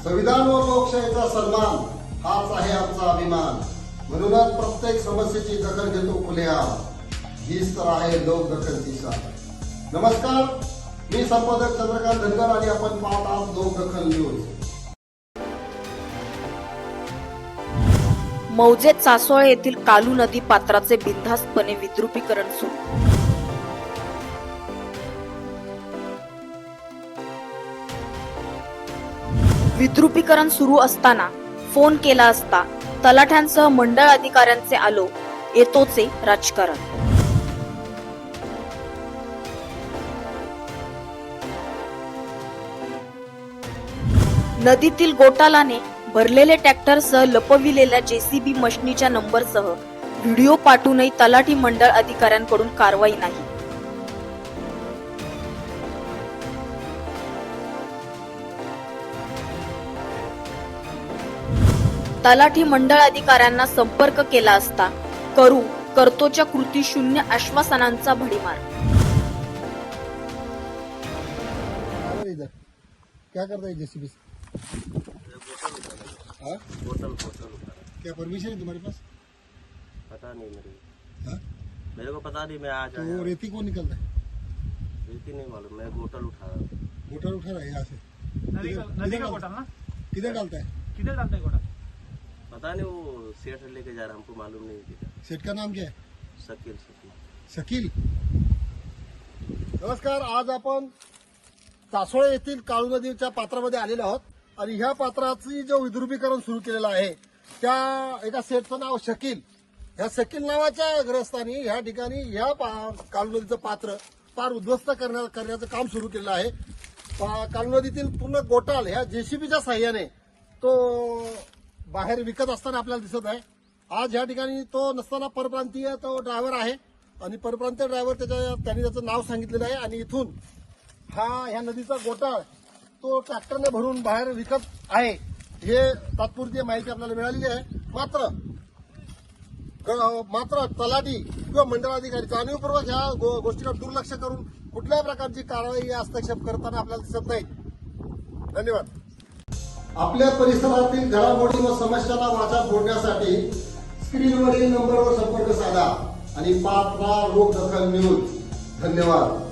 संविधान व लोकशाहीचा सन्मान हाच आहे आमचा अभिमान। म्हणूनच प्रत्येक समस्येची दखल घेतो खुलेआम। हीच तर आहे लोकदखल दिशा। नमस्कार, मी संपादक चंद्रकांत धनगर आणि आपण पाहत आहात लोकदखल न्यूज। मौजे चासोळे येथील कालू नदी पात्राचे बिनधास्तपणे विद्रुपीकरण सुरू। विद्रुपीकरण सुरू असताना फोन केला असता तलाठ्यांसह मंडळ अधिकाऱ्यांचे आलो येतोचे राजकारण। नदीतील गोटालाने भरलेले ट्रॅक्टरसह लपविलेल्या जेसीबी मशीनीच्या नंबरसह व्हिडिओ पाठवूनही तलाठी मंडळ अधिकाऱ्यांकडून कारवाई नाही। तलाठी मंडळ अधिकाऱ्यांना संपर्क केला असता करतोच्या कृती शून्य आश्वासनांचा भडीमार। क्या करता है जेसीबी? बोतल क्या परमिशन है तुम्हारे पास? पता नहीं मेरे को पता नहीं। मैं आज आया। तो रेती कौन निकलता है? रेती नहीं मालूम। मैं बोतल उठा रहा हूँ। गोटा उठा रहा है यहाँ से। नदी का गोटा ना? किधर डालता है? किधर डालते हैं गोटा? पता नहीं, वो सेठ लेके जा रहा, हमको मालूम नहीं किधर। सेठ का नाम क्या है? शकील। शकील। नमस्कार, आज आपण चासोळे येथील काळू नदीच्या पात्रामध्ये आलेलो आहोत आणि ह्या पात्राची जो विद्रुपीकरण सुरू केलेलं आहे त्या एका सेठचं नाव शकील। ह्या शकील नावाच्या ग्रस्तांनी ह्या ठिकाणी ह्या काळू नदीचं पात्र फार उद्ध्वस्त करण्याचं काम सुरू केलेलं आहे। काळू नदीतील पूर्ण गोटाल ह्या जेसीबीच्या साह्याने तो बाहेर विकत असताना आपल्याला दिसत आहे। आज ह्या ठिकाणी तो नसताना परप्रांतीय तो ड्रायव्हर आहे आणि परप्रांतीय ड्रायव्हर त्यांनी त्याचं नाव सांगितलेलं आहे आणि इथून ह्या नदीचा गोटाळ तो ट्रॅक्टरने भरून बाहेर विकत आहे। हे तात्पुरती माहिती आपल्याला मिळालेली आहे। मात्र तलाठी किंवा मंडळाधिकारी जाणीवपूर्वक ह्या गोष्टीला दुर्लक्ष करून कुठल्याही प्रकारची कारवाई हस्तक्षेप करताना आपल्याला दिसत नाही। धन्यवाद। आपल्या परिसरातील घडामोडी व समस्यांना वाचा फोडण्यासाठी स्क्रीनवरील नंबरवर संपर्क साधा आणि पाहत राहा लोकदखल न्यूज। धन्यवाद।